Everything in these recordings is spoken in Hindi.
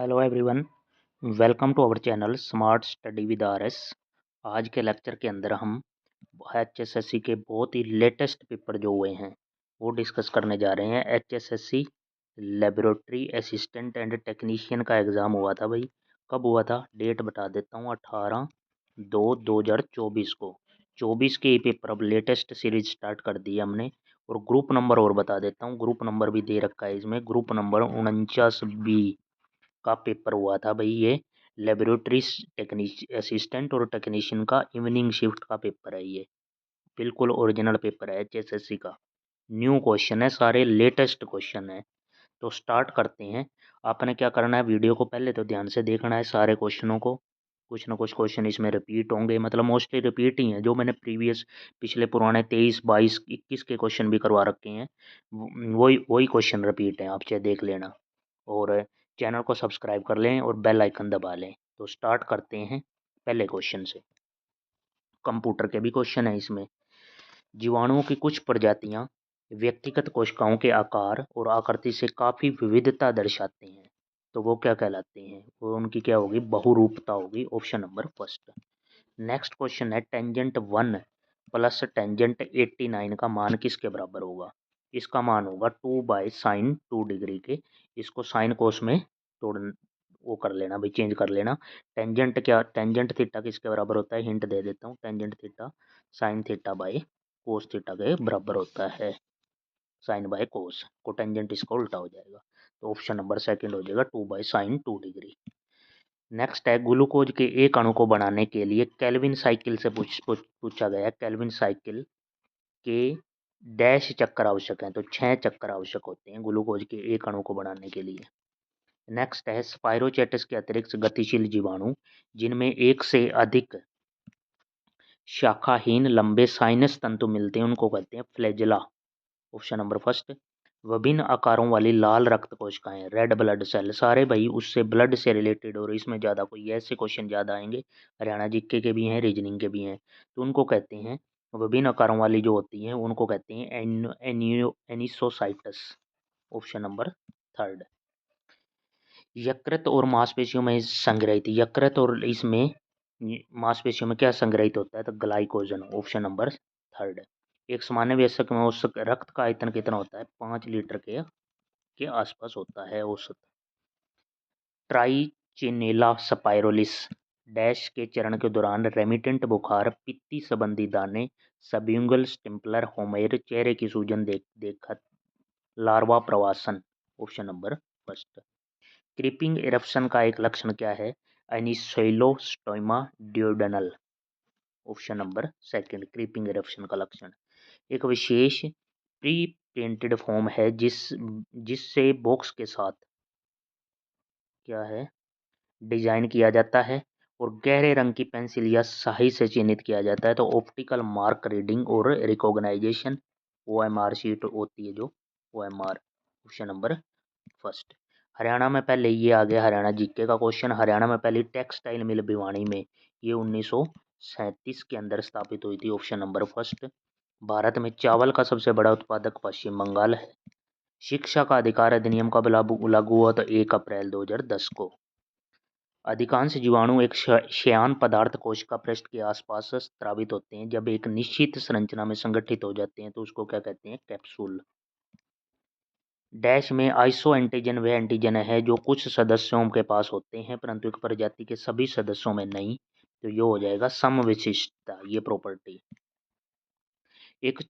Hello everyone, welcome to our channel smart study with RS. आज के लेक्चर के अंदर हम एचएसएससी के बहुत ही लेटेस्ट पेपर जो हुए हैं वो डिस्कस करने जा रहे हैं। HSSC laboratory assistant and technician का एग्ज़ाम हुआ था भाई। कब हुआ था, डेट बता देता हूँ, 18/2/2024 को। 24 के ये पेपर अब लेटेस्ट सीरीज स्टार्ट कर दी है हमने। और ग्रुप नंबर और बता देता हूँ, ग्रुप नंबर भी दे रखा है इसमें। ग्रुप नंबर 49B का पेपर हुआ था भाई। ये लेबोरेटरी असिस्टेंट और टेक्नीशियन का इवनिंग शिफ्ट का पेपर है। ये बिल्कुल ओरिजिनल पेपर है एचएसएससी का। न्यू क्वेश्चन है, सारे लेटेस्ट क्वेश्चन है। तो स्टार्ट करते हैं। आपने क्या करना है, वीडियो को पहले तो ध्यान से देखना है सारे क्वेश्चनों को। कुछ ना कुछ क्वेश्चन इसमें रिपीट होंगे, मतलब मोस्टली रिपीट ही हैं। जो मैंने प्रीवियस पिछले पुराने 23, 22, 21 के क्वेश्चन भी करवा रखे हैं, वही वही क्वेश्चन रिपीट हैं, आप चाहे देख लेना। और चैनल को सब्सक्राइब कर लें और बेल आइकन दबा लें। तो स्टार्ट करते हैं पहले क्वेश्चन से। कंप्यूटर के भी क्वेश्चन है इसमें। जीवाणुओं की कुछ प्रजातियां व्यक्तिगत कोशिकाओं के आकार और आकृति से काफ़ी विविधता दर्शाते हैं, तो वो क्या कहलाते हैं? वो उनकी क्या होगी, बहुरूपता होगी। Option number first. Next question है, टेंजेंट 1 प्लस टेंजेंट 89 का मान किसके बराबर होगा? इसका मान होगा 2/sin2 डिग्री के। इसको साइन कोस में तोड़ वो कर लेना भाई, चेंज कर लेना। टेंजेंट क्या, टेंजेंट थीटा किसके बराबर होता है? हिंट दे देता हूँ, tangent theta sine theta by cos theta के बराबर होता है। साइन बाय कोस को टेंजेंट इसका उल्टा हो जाएगा, तो ऑप्शन नंबर सेकंड हो जाएगा 2/sin2 डिग्री। नेक्स्ट है, ग्लूकोज के एक अणु को बनाने के लिए केल्विन साइकिल से पूछा गया है। केल्विन साइकिल के डैश चक्कर आवश्यक हैं, तो 6 चक्कर आवश्यक होते हैं ग्लूकोज के एक अणु को बनाने के लिए। नेक्स्ट है, स्पाइरोचेटस के अतिरिक्त गतिशील जीवाणु जिनमें एक से अधिक शाखाहीन लंबे साइनस तंतु मिलते हैं उनको कहते हैं फ्लैजेला। Option number first. विभिन्न आकारों वाली लाल रक्त कोशिकाएं, रेड ब्लड सेल, सारे भाई उससे ब्लड से रिलेटेड। और इसमें ज़्यादा कोई ऐसे क्वेश्चन ज़्यादा आएंगे, हरियाणा जीके के भी हैं, रीजनिंग के भी हैं, तो उनको कहते हैं विभिन्न आकारों वाली जो होती हैं उनको कहते हैं एनिसोसाइटस। Option number third. यकृत और मांसपेशियों में संग्रहित, यकृत और इसमें मांसपेशियों में क्या संग्रहित होता है? तो ग्लाइकोजन। Option number third. एक सामान्य वयस्क में औसत रक्त का आयतन कितना होता है? 5 लीटर के आसपास होता है औसत। ट्राइचिनेला स्पाइरोलिस डैश के चरण के दौरान रेमिटेंट बुखार, पित्ती संबंधी दाने, सबयूंगल स्टिम्पलर होमेर, चेहरे की सूजन देखत, लार्वा प्रवासन। Option number first. Creeping eruption का एक लक्षण क्या है? Ancylostoma duodenale. Option number second, creeping eruption का लक्षण एक विशेष प्री प्रिंटेड फॉर्म है जिससे बॉक्स के साथ क्या है डिजाइन किया जाता है और गहरे रंग की पेंसिल या स्याही से चिन्हित किया जाता है। तो ऑप्टिकल मार्क रीडिंग और रिकॉग्नाइजेशन ओएमआर शीट होती है, जो OMR. Option number first. Haryana में पहले ये आ गया, हरियाणा जीके का क्वेश्चन। हरियाणा में पहली टेक्सटाइल मिल भिवानी में, ये 1937 के अंदर स्थापित हुई थी। Option number first. भारत में चावल का सबसे बड़ा उत्पादक पश्चिम बंगाल है। शिक्षा का अधिकार अधिनियम कब लागू हुआ? तो 1 अप्रैल 2010 को। अधिकांश जीवाणु एक श्यान पदार्थ कोशिका पृष्ठ के आसपास स्रावित होते हैं। जब एक निश्चित संरचना में संगठित हो जाते हैं तो उसको क्या कहते हैं? कैप्सूल। डैश में आइसो एंटीजन वह एंटीजन है जो कुछ सदस्यों के पास होते हैं परंतु एक प्रजाति के सभी सदस्यों में नहीं, तो ये हो जाएगा समविशिष्टता, ये प्रॉपर्टी। एक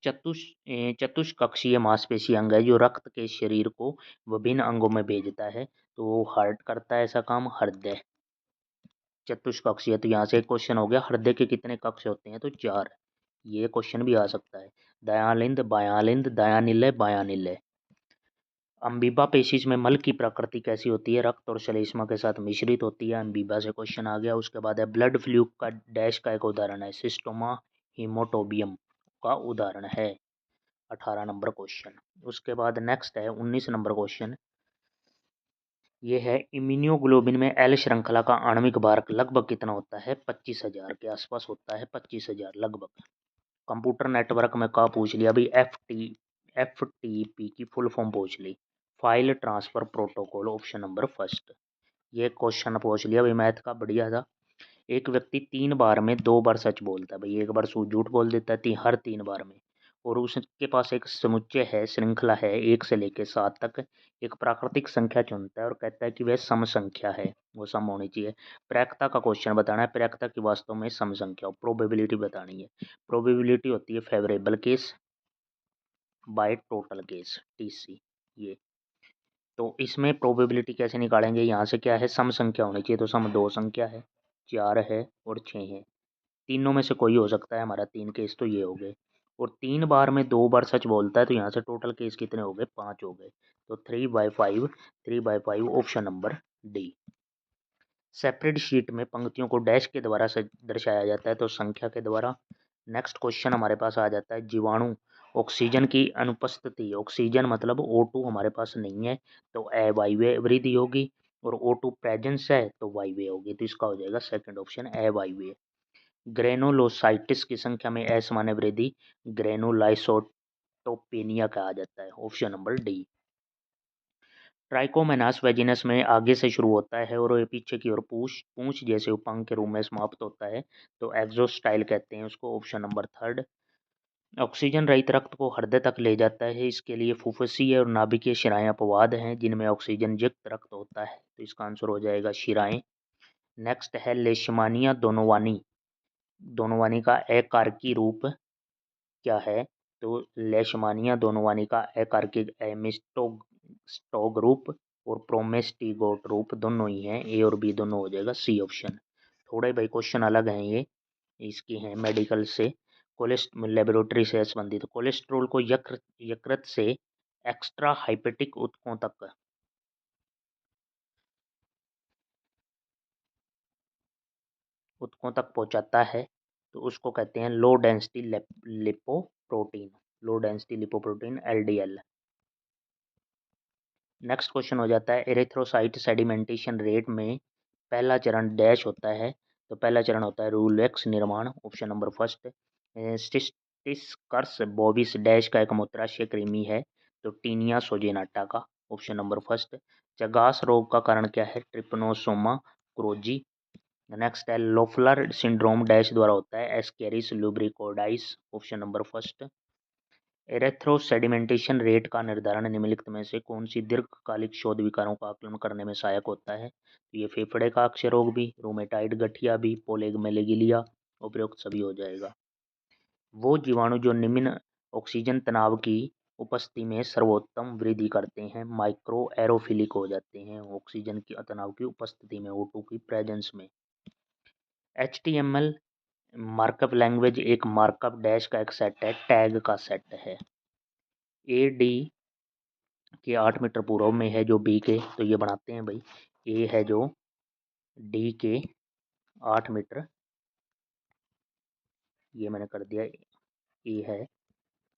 चतुष्कक्षीय मांसपेशी अंग है जो रक्त के शरीर को विभिन्न अंगों में भेजता है, तो वो हार्ट करता है ऐसा काम, हृदय। चतुष्कक्षीय, तो यहाँ से एक क्वेश्चन हो गया, हृदय के कितने कक्ष होते हैं? तो 4। ये क्वेश्चन भी आ सकता है। दयालिंद, बायालिंद, दयानिलय, बायानिलय। अम्बीबा पेशिश में मल की प्रकृति कैसी होती है? रक्त और श्लेष्मा के साथ मिश्रित होती है। अम्बीबा से क्वेश्चन आ गया। उसके बाद है ब्लड फ्लू का डैश का एक उदाहरण है? सिस्टोमा हीमोटोबियम का उदाहरण है। 18 नंबर क्वेश्चन। उसके बाद नेक्स्ट है 19 नंबर क्वेश्चन। ये है, इम्यूनोग्लोबिन में एल श्रृंखला का आणविक भार लगभग कितना होता है? 25,000 के आसपास होता है, 25,000 लगभग। कंप्यूटर नेटवर्क में का पूछ लिया अभी, एफ टी पी की फुल फॉर्म पूछ ली, file transfer protocol. Option number first. ये क्वेश्चन पूछ लिया भाई, मैथ का बढ़िया था। एक व्यक्ति 3 बार में 2 बार सच बोलता है भाई, एक बार झूठ बोल देता है हर 3 बार में, और उसके पास एक समुच्चय है, श्रृंखला है 1 से लेकर 7 तक। एक प्राकृतिक संख्या चुनता है और कहता है कि वह सम संख्या है, वो सम होनी चाहिए। प्रायिकता का क्वेश्चन बताना है, प्रायिकता की वास्तव में सम संख्या, प्रोबेबिलिटी बतानी है। प्रोबेबिलिटी होती है favourable case by total case, TC। ये तो इसमें प्रोबेबिलिटी कैसे निकालेंगे, यहाँ से क्या है, सम संख्या होनी चाहिए, तो सम 2 संख्या है, 4 है और 6 है। तीनों में से कोई हो सकता है हमारा, 3 केस तो ये हो गए। और 3 बार में 2 बार सच बोलता है, तो यहाँ से टोटल केस कितने हो गए, 5 हो गए। तो 3/5, 3/5 option number D. Separate sheet में पंक्तियों को डैश के द्वारा दर्शाया जाता है, तो संख्या के द्वारा। नेक्स्ट क्वेश्चन हमारे पास आ जाता है, जीवाणु ऑक्सीजन की अनुपस्थिति, ऑक्सीजन मतलब O2 हमारे पास नहीं है, तो अवायवीय वृद्धि होगी, और O2 प्रेजेंस है तो वायवीय होगी, तो इसका हो जाएगा सेकंड ऑप्शन अवायवीय। ग्रेनुलोसाइटिस की संख्या में असामान्य वृद्धि ग्रेनुलाइसोटोपेनिया कहा जाता है, ऑप्शन नंबर डी। ट्राइकोमोनास वेजिनस में आगे से शुरू होता है और ये पीछे की ओर पूंछ जैसे उपांग के रूप में समाप्त होता है, तो एक्सोस्टाइल कहते हैं उसको, ऑप्शन नंबर थर्ड। ऑक्सीजन रहित रक्त को हृदय तक ले जाता है, इसके लिए फुफ्फुसीय और नाभिकीय शिराएं अपवाद हैं जिनमें ऑक्सीजन युक्त रक्त होता है, तो इसका आंसर हो जाएगा शिराएं। नेक्स्ट है लेशमानिया दोनोवानी, दोनोवानी का अकारकी रूप क्या है, तो लेशमानिया दोनोवानी का अकारकी एमिस्टोग रूप और प्रोमेस्टिगोट रूप दोनों ही हैं, ए और बी दोनों हो जाएगा, सी ऑप्शन। थोड़े भाई क्वेश्चन अलग हैं ये, इसकी हैं मेडिकल से, लेबोरेटरी से संबंधित। कोलेस्ट्रोल को यकृत से एक्स्ट्रा हाइपेटिक ऊतकों तक पहुंचाता है, तो उसको कहते हैं low density lipoprotein, low density lipoprotein LDL। Next question हो जाता है, एरिथ्रोसाइट सेडिमेंटेशन रेट में पहला चरण डैश होता है, तो पहला चरण होता है रूलेक्स निर्माण, option number first. Cysticercus bovis dash का एक मूत्राशय कृमि है, तो टीनिया सोजेनाटा का, ऑप्शन नंबर फर्स्ट। चगास रोग का कारण क्या है, ट्रिपनोसोमा क्रोजी। नेक्स्ट है लोफलर सिंड्रोम डैश द्वारा होता है, ascaris lumbricoides, option number first. Erythro sedimentation rate का निर्धारण निम्नलिखित में से कौन सी दीर्घकालिक शोध विकारों का आकलन करने में सहायक होता है, तो ये फेफड़े का अक्षय रोग भी, रोमेटाइड गठिया भी, पोलेगमेलेगिलिया, उपयुक्त सभी हो जाएगा। वो जीवाणु जो निम्न ऑक्सीजन तनाव की उपस्थिति में सर्वोत्तम वृद्धि करते हैं माइक्रो एरोफिलिक हो जाते हैं, ऑक्सीजन की तनाव की उपस्थिति में, O2 की प्रेजेंस में। HTML मार्कअप लैंग्वेज एक मार्कअप डैश का एक सेट है, टैग का सेट है। AD के 8 मीटर पूर्व में है जो B के, तो ये बनाते हैं भाई, A है जो D के 8 मीटर, ये मैंने कर दिया, A है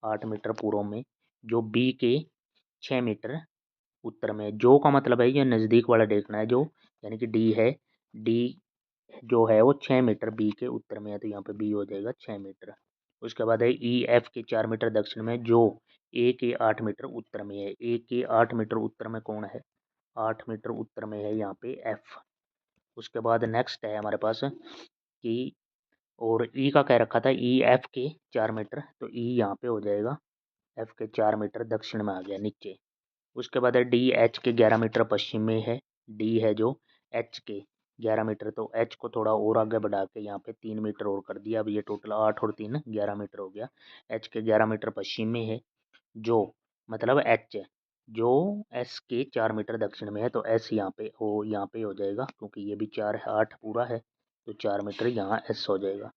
8 मीटर पूर्व में, जो B के 6 मीटर उत्तर में। जो का मतलब है ये नज़दीक वाला देखना है, जो यानी कि D है, D जो है वो 6 मीटर B के उत्तर में है, तो यहाँ पे B हो जाएगा 6 मीटर। उसके बाद है EF के 4 मीटर दक्षिण में, जो A के 8 मीटर उत्तर में है। A के 8 मीटर उत्तर में कौन है, 8 मीटर उत्तर में है यहाँ पे F। उसके बाद नेक्स्ट है हमारे पास कि, और ई का कह रखा था EF के 4 मीटर, तो ई यहाँ पे हो जाएगा F के 4 मीटर दक्षिण में आ गया नीचे। उसके बाद है DH के 11 मीटर पश्चिम में है, D है जो H के 11 मीटर, तो H को थोड़ा और आगे बढ़ा के यहाँ पे 3 मीटर और कर दिया, अब ये टोटल 8 और 3 11 मीटर हो गया। H के 11 मीटर पश्चिम में है, जो मतलब H जो S के 4 मीटर दक्षिण में है, तो S यहाँ पे हो जाएगा, क्योंकि ये भी 4 है, 8 पूरा है, तो 4 मीटर यहाँ S हो जाएगा।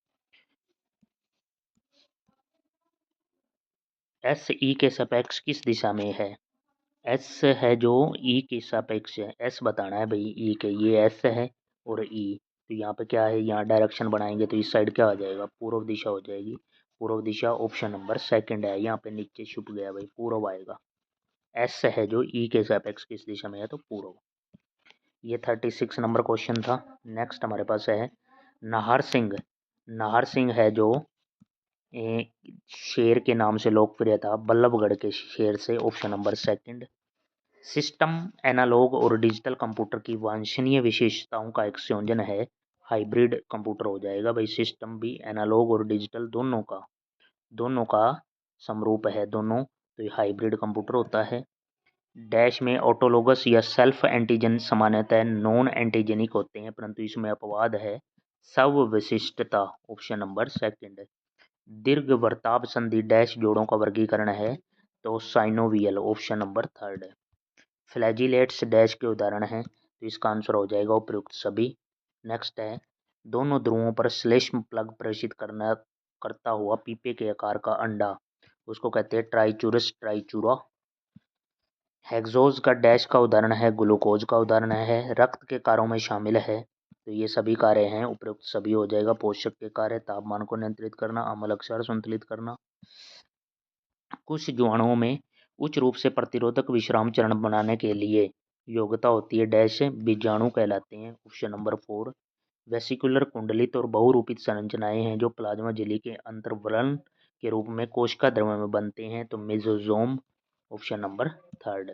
S E के सापेक्ष किस दिशा में है, S है जो E के सापेक्ष है, S बताना है भाई E के, ये S है और E, तो यहाँ पे क्या है, यहाँ डायरेक्शन बनाएंगे तो इस साइड क्या आ जाएगा, पूर्व दिशा हो जाएगी, पूर्व दिशा ऑप्शन नंबर सेकंड है, यहाँ पे नीचे छुप गया भाई, पूर्व आएगा। S है जो E के सापेक्ष किस दिशा में है, तो पूर्व। ये 36 नंबर क्वेश्चन था। नेक्स्ट हमारे पास है नाहर सिंह, नाहर सिंह है जो शेर के नाम से लोकप्रिय था, बल्लभगढ़ के शेर से, option number second. System analog और डिजिटल कंप्यूटर की वांछनीय विशेषताओं का एक संयोजन है, हाइब्रिड कंप्यूटर हो जाएगा भाई। सिस्टम भी एनालॉग और डिजिटल दोनों का समरूप है दोनों, तो ये हाइब्रिड कंप्यूटर होता है। डैश में ऑटोलोगस या सेल्फ एंटीजन सामान्यतः नॉन एंटीजेनिक होते हैं, परंतु इसमें अपवाद है सब विशिष्टता, ऑप्शन नंबर सेकंड। दीर्घ वर्ताप संधि डैश जोड़ों का वर्गीकरण है, तो साइनोवियल, ऑप्शन नंबर थर्ड है। फ्लैजिलेट्स डैश के उदाहरण हैं, तो इसका आंसर हो जाएगा उपयुक्त सभी। नेक्स्ट है, दोनों ध्रुवों पर श्लेष्म प्लग प्रेषित करता हुआ पीपे के आकार का अंडा, उसको कहते हैं ट्राइचूरस ट्राइचूरा। हेक्सोज का डैश का उदाहरण है, ग्लूकोज का उदाहरण है। रक्त के कार्यों में शामिल है, तो ये सभी कार्य हैं, उपयुक्त सभी हो जाएगा। पोषक के कार्य तापमान को नियंत्रित करना, अम्ल क्षार संतुलित करना। कुछ जीवाणुओं में उच्च रूप से प्रतिरोधक विश्राम चरण बनाने के लिए योग्यता होती है, डैश बीजाणु कहलाते हैं, ऑप्शन नंबर 4। वेसिकुलर कुंडलित और बहुरूपित संरचनाएं हैं जो प्लाज्मा झिल्ली के अंतर्वलन के रूप में कोशिका द्रव्य में बनते हैं, तो मेसोजोम, ऑप्शन नंबर थर्ड।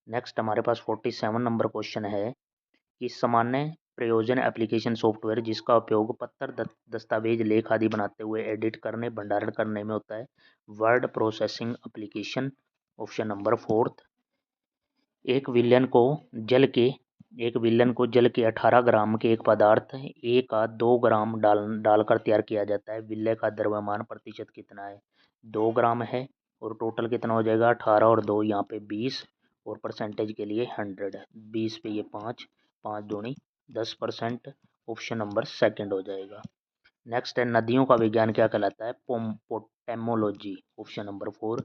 नेक्स्ट हमारे पास 47 नंबर क्वेश्चन है कि सामान्य प्रयोजन एप्लीकेशन सॉफ्टवेयर जिसका उपयोग पत्र दस्तावेज लेख आदि बनाते हुए एडिट करने भंडारण करने में होता है, word processing application, option number fourth. एक विलयन को जल के 18 ग्राम के एक पदार्थ ए का 2 ग्राम डालकर तैयार किया जाता है। विलय का द्रव्यमान प्रतिशत कितना है, 2 ग्राम है, और टोटल कितना हो जाएगा 18 और 2 यहाँ पे 20, और परसेंटेज के लिए 100, 20 पे ये 5, 5 दूनी 10%, ऑप्शन नंबर सेकंड हो जाएगा। नेक्स्ट है, नदियों का विज्ञान क्या कहलाता है, पोटेमोलॉजी, ऑप्शन नंबर 4।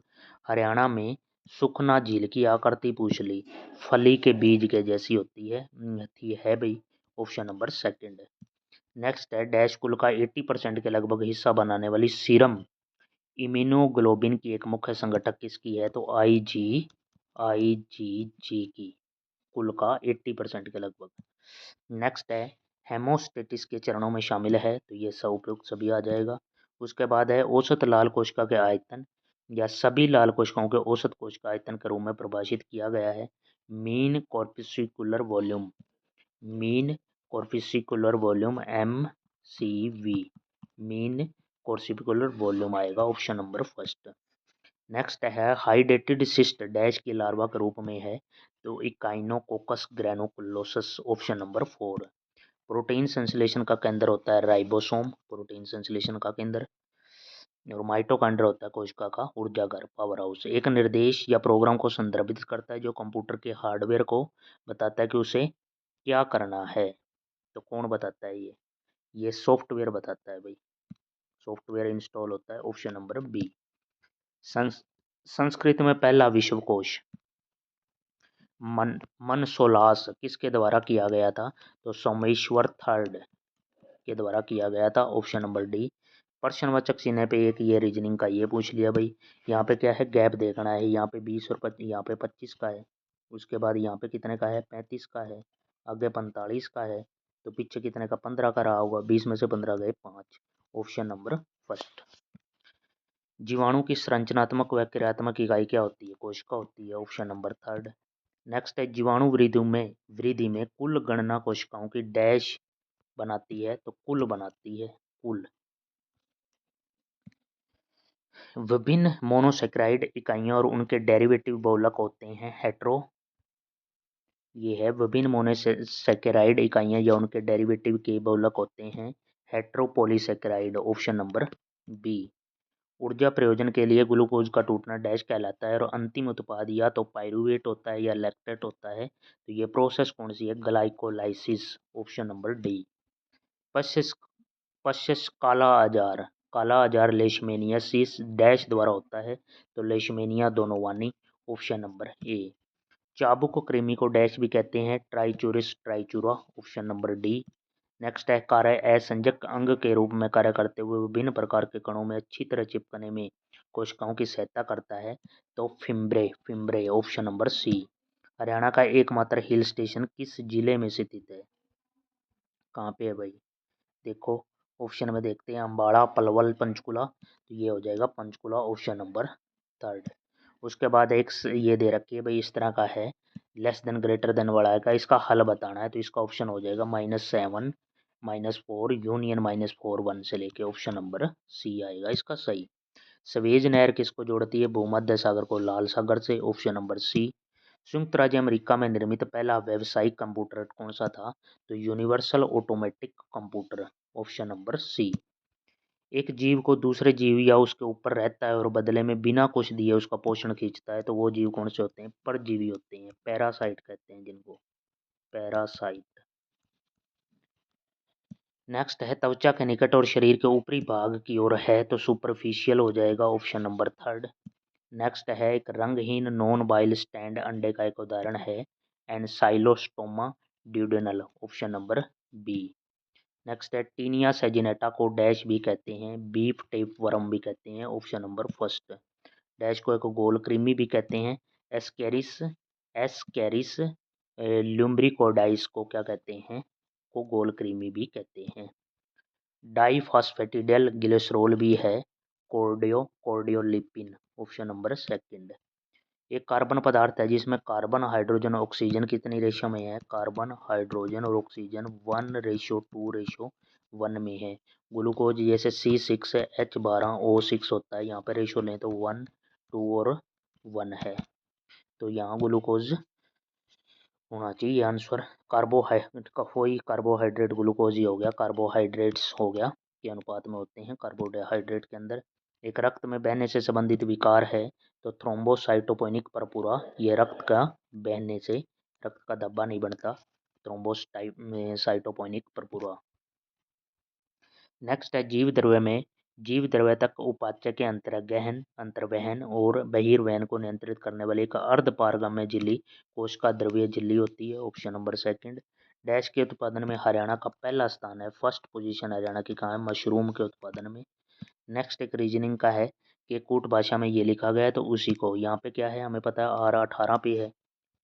हरियाणा में सुखना झील की आकृति पूछली फली के बीज के जैसी होती है, थी है भाई, ऑप्शन नंबर सेकंड है। नेक्स्ट है, डैश कुल का 80% के लगभग हिस्सा बनाने वाली सीरम इम्यूनोग्लोबिन की एक मुख्य संगठक किसकी है, तो आईजीजी की, कुल का 80% के लगभग। नेक्स्ट है, हेमोस्टेटिस के चरणों में शामिल है, तो ये सब उपयुक्त सभी आ जाएगा। उसके बाद है, औसत लाल कोशिका के आयतन या सभी लाल कोशिकाओं के औसत कोशिका आयतन के रूप में परिभाषित किया गया है, mean corpuscular volume, mean corpuscular volume MCV, mean corpuscular volume आएगा, ऑप्शन नंबर फर्स्ट। नेक्स्ट है, हाइडेटेड सिस्ट डैश की लार्वा के रूप में है, तो इकाइनोकोकस ग्रेनुलोसस, ऑप्शन नंबर 4। प्रोटीन संश्लेषण का केंद्र होता है राइबोसोम, प्रोटीन संश्लेषण का केंद्र, और माइटोकॉन्ड्रिया होता है कोशिका का ऊर्जाघर, पावर हाउस। एक निर्देश या प्रोग्राम को संदर्भित करता है जो कंप्यूटर के हार्डवेयर को बताता है कि उसे क्या करना है, तो कौन बताता है ये सॉफ्टवेयर बताता है भाई, सॉफ्टवेयर इंस्टॉल होता है, ऑप्शन नंबर बी। संस्कृत में पहला विश्वकोश मनसोलास किसके द्वारा किया गया था, तो सोमेश्वर थर्ड के द्वारा किया गया था, ऑप्शन नंबर डी। प्रश्नवाचक चिन्ह पे एक ये रीजनिंग का ये पूछ लिया भाई। यहाँ पे क्या है, गैप देखना है, यहाँ पे 20 और यहाँ पे 25 का है, उसके बाद यहाँ पे कितने का है, 35 का है, आगे 45 का है, तो पीछे कितने का 15 का रहा होगा, 20 में से 15 गए 5, ऑप्शन नंबर फर्स्ट। जीवाणु की संरचनात्मक व क्रियात्मक इकाई क्या होती है, कोशिका होती है, ऑप्शन नंबर थर्ड। नेक्स्ट है, जीवाणु वृद्धि में कुल गणना कोशिकाओं की डैश बनाती है, तो कुल बनाती है, कुल। विभिन्न मोनोसेक्राइड इकाइयां और उनके डेरिवेटिव बहुलक होते हैं, हेट्रो, ये है विभिन्न मोनोसेक्राइड इकाइयां या उनके डेरिवेटिव के बहुलक होते हैं, हेट्रोपोलीसेक्राइड, ऑप्शन नंबर बी। ऊर्जा प्रयोजन के लिए ग्लूकोज का टूटना डैश कहलाता है, और अंतिम उत्पाद या तो पायरूवेट होता है या लैक्टेट होता है, तो ये प्रोसेस कौन सी है, ग्लाइकोलाइसिस, ऑप्शन नंबर डी। पश्च पश्च काला आजार लेशमेनियासिस डैश द्वारा होता है, तो लेशमेनिया दोनोवानी, ऑप्शन नंबर ए। चाबुक कृमि को डैश भी कहते हैं, ट्राइचूरिस ट्राइचूरा, ऑप्शन नंबर डी। नेक्स्ट है, कार्य असंजक अंग के रूप में कार्य करते हुए विभिन्न प्रकार के कणों में अच्छी तरह चिपकने में कोशिकाओं की सहायता करता है, तो fimbriae fimbriae, option number C. Haryana का एकमात्र हिल स्टेशन किस जिले में स्थित है, कहाँ पे है भाई, देखो ऑप्शन में देखते हैं, अम्बाड़ा, पलवल, पंचकुला, तो ये हो जाएगा पंचकुला, ऑप्शन नंबर थर्ड। उसके बाद एक ये दे रखी है भाई, इस तरह का है, लेस देन ग्रेटर देन बड़ा है का, इसका हल बताना है। तो इसका ऑप्शन हो जाएगा -7 -4 यूनियन -4 1 से लेके ऑप्शन नंबर सी आएगा इसका सही। सवेज नहर किसको जोड़ती है? भूमध्य सागर को लाल सागर से, ऑप्शन नंबर सी। संयुक्त राज्य अमेरिका में निर्मित पहला व्यावसायिक कंप्यूटर कौन सा था? तो universal automatic computer, option number C. एक जीव को दूसरे जीव या उसके ऊपर रहता है और बदले में बिना कुछ दिए उसका पोषण खींचता है, तो वो जीव कौन से होते हैं? परजीवी होते हैं, पैरासाइट कहते हैं जिनको, पैरासाइट। नेक्स्ट है, त्वचा के निकट और शरीर के ऊपरी भाग की ओर है तो सुपरफिशियल हो जाएगा, ऑप्शन नंबर थर्ड। नेक्स्ट है, एक रंगहीन नॉन बाइल स्टैंड अंडे का एक उदाहरण है ancylostoma duodenale, option number B. Next है, टीनिया सेजिनेटा को डैश भी कहते हैं, बीफ टेप वर्म भी कहते हैं, ऑप्शन नंबर फर्स्ट। डैश को एक गोल कृमि भी कहते हैं, एस्केरिस एस्केरिस ल्यूम्ब्रिकोडाइस को क्या कहते हैं? को गोल कृमि भी कहते हैं। डाईफॉस्फेटिडिल ग्लिसरॉल भी है, कार्डियोलिपिन, ऑप्शन नंबर सेकंड। एक कार्बन पदार्थ है जिसमें कार्बन हाइड्रोजन ऑक्सीजन कितनी रेशो में है? कार्बन हाइड्रोजन और ऑक्सीजन 1:2:1 में है। ग्लूकोज जैसे C6H12O6 होता है, यहाँ पे रेशो लें तो 1:2 और 1 है, तो यहाँ ग्लूकोज होना चाहिए आंसर। कार्बोहाइड्रेट ग्लूकोज ही हो गया, कार्बोहाइड्रेट्स हो गया के अनुपात में होते हैं कार्बोहाइड्रेट के अंदर। एक रक्त में बहने से संबंधित विकार है तो थ्रोम्बोसाइटोपेनिक परपुरा, ये रक्त का बहने से रक्त का धब्बा नहीं बनता, थ्रोम्बोसाइटोपेनिक परपुरा। नेक्स्ट है, जीव द्रव्य तक उपाच्य के अंतर्गहन अंतर्वहन और बहिर्वहन को नियंत्रित करने वाली एक अर्धपारगम्य झिल्ली कोशिका द्रव्य झिल्ली होती है, ऑप्शन नंबर सेकंड। डैश के उत्पादन में हरियाणा का पहला स्थान है, फर्स्ट पोजीशन हरियाणा की कहाँ है? मशरूम के उत्पादन में। नेक्स्ट एक रीजनिंग का है कि कूट भाषा में ये लिखा गया है तो उसी को, यहाँ पे क्या है हमें पता है, R18 पे है,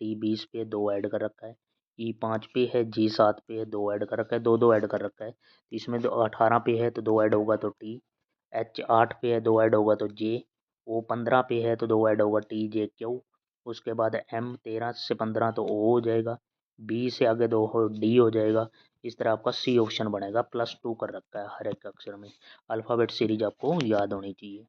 T20 पे 2 ऐड कर रखा है, E5 पे है, G7 पे है 2 ऐड कर रखा है, 2 ऐड कर रखा है, तो इसमें 18 पे है तो 2 ऐड होगा तो T, H8 पे है 2 ऐड होगा तो J, O15 पे है तो 2 ऐड होगा TJQ, उसके बाद M13 से 15 तो O हो जाएगा, B से आगे 2 हो D हो जाएगा। इस तरह आपका सी ऑप्शन बनेगा, +2 कर रखा है हर एक अक्षर में। अल्फ़ाबेट सीरीज आपको याद होनी चाहिए।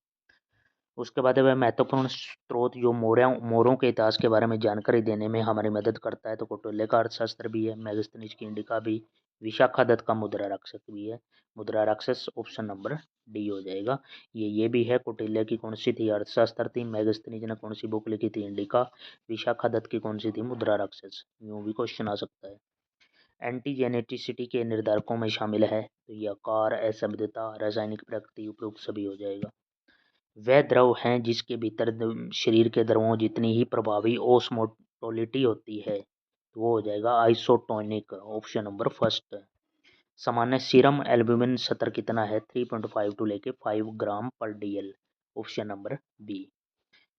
उसके बाद वह महत्वपूर्ण स्रोत जो मोरों के इतिहास के बारे में जानकारी देने में हमारी मदद करता है, तो कौटिल्य का अर्थशास्त्र भी है, मेगास्थनीज की इंडिका भी, विशाखा दत्त का मुद्रा राक्षस भी है, मुद्रा राक्षस ऑप्शन नंबर डी हो जाएगा। ये भी है, कौटिल्य की कौन सी थी? अर्थशास्त्र थी। मेगास्थनीज ने कौन सी बुक लिखी थी? इंडिका। विशाखा दत्त की कौन सी थी? मुद्रा राक्षस। यूँ भी क्वेश्चन आ सकता है। एंटीजेनेटिसिटी के निर्धारकों में शामिल है, तो ये आकार, असंबद्धता, रासायनिक प्रकृति, उपयुक्त सभी हो जाएगा। वह द्रव हैं जिसके भीतर शरीर के द्रवों जितनी ही प्रभावी ओस्मोटोलिटी होती है, तो वो हो जाएगा आइसोटोनिक, ऑप्शन नंबर फर्स्ट। सामान्य सीरम एल्ब्यूमिन स्तर कितना है? 3.5 टू लेके 5 ग्राम पर DL, ऑप्शन नंबर बी।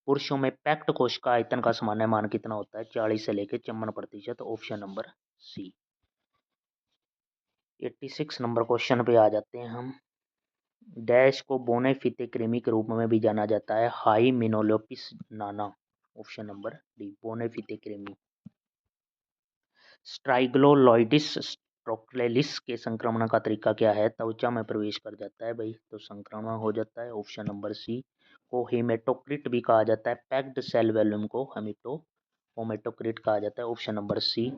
पुरुषों में पैक्ट कोश का आयतन का सामान्य मान कितना होता है? 40 से लेके 54%, option number C. 86 number question पे आ जाते हैं हम। डैश को बोनेफिते कृमि के रूप में भी जाना जाता है, हाइमेनोलोपिस नाना, ऑप्शन नंबर डी, बोनेफिते कृमि। स्ट्राइग्लोलॉइडिस स्ट्रोक्लेलिस के संक्रमण का तरीका क्या है? त्वचा में प्रवेश कर जाता है भाई, तो संक्रमण हो जाता है, ऑप्शन नंबर सी। को हेमेटोक्रिट भी कहा जाता है, पैक्ड सेल वॉल्यूम को होमेटोक्रिट कहा जाता है, ऑप्शन नंबर सी।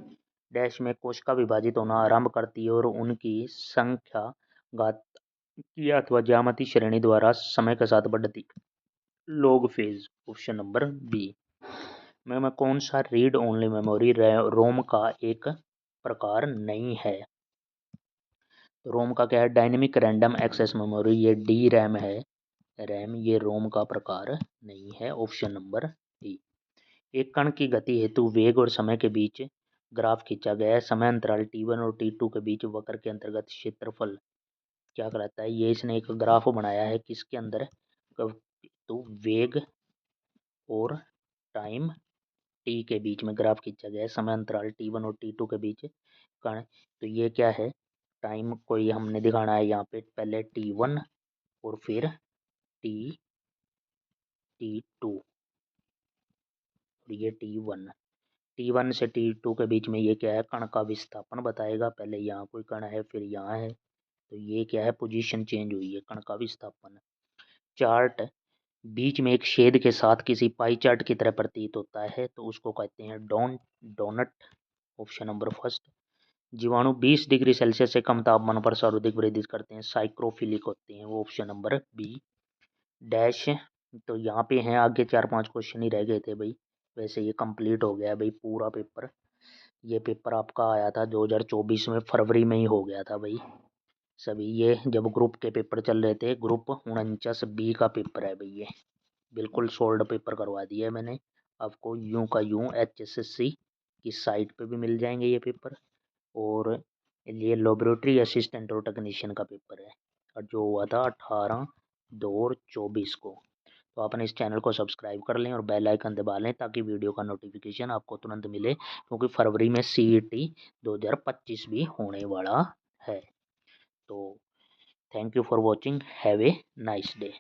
डैश में कोशिका विभाजित होना आरंभ करती है और उनकी संख्या घातीय अथवा ज्यामितीय श्रेणी द्वारा समय के साथ बढ़ती, log phase, option number B. में कौन सा रीड ओनली मेमोरी रोम का एक प्रकार नहीं है? रोम का क्या है? डायनेमिक रैंडम एक्सेस मेमोरी, ये डी रैम है, रैम, ये रोम का प्रकार नहीं है, ऑप्शन नंबर डी। एक कण की गति हेतु वेग और समय के बीच ग्राफ खींचा गया है, समय अंतराल T1 और T2 के बीच वक्र के अंतर्गत क्षेत्रफल क्या कहलाता है? ये इसने एक ग्राफ बनाया है किसके अंदर? तो वेग और टाइम टी के बीच में ग्राफ खींचा गया है, समय अंतराल T1 और T2 के बीच कण, तो ये क्या है? टाइम को ये हमने दिखाना है यहाँ पे, पहले T1 और फिर T T2, और ये T1 से T2 के बीच में ये क्या है, कण का विस्थापन बताएगा। पहले यहाँ कोई कण है, फिर यहाँ है, तो ये क्या है, पोजीशन चेंज हुई है, कण का विस्थापन। चार्ट बीच में एक छेद के साथ किसी पाई चार्ट की तरह प्रतीत होता है, तो उसको कहते हैं डोनट, ऑप्शन नंबर फर्स्ट। जीवाणु 20 डिग्री सेल्सियस से कम तापमान पर सर्वाधिक वृद्धि करते हैं, साइक्रोफिलिक होते हैं, वो ऑप्शन नंबर बी। डैश, तो यहाँ पे हैं आगे 4-5 क्वेश्चन ही रह गए थे भाई। वैसे ये कंप्लीट हो गया भाई पूरा पेपर। ये पेपर आपका आया था 2024 में, फरवरी में ही हो गया था भाई सभी। ये जब ग्रुप के पेपर चल रहे थे, ग्रुप 49B का पेपर है भाई ये। बिल्कुल सोल्ड पेपर करवा दिया है मैंने आपको, यूं का यूं HSSC की साइट पे भी मिल जाएंगे ये पेपर। और ये लेबोरेटरी असिस्टेंट और टेक्नीशियन का पेपर है, और जो हुआ था 18/2/24 को। तो आपने इस चैनल को सब्सक्राइब कर लें और बेल आइकन दबा लें ताकि वीडियो का नोटिफिकेशन आपको तुरंत मिले, क्योंकि फरवरी में CET 2025 भी होने वाला है। तो thank you for watching, have a nice day.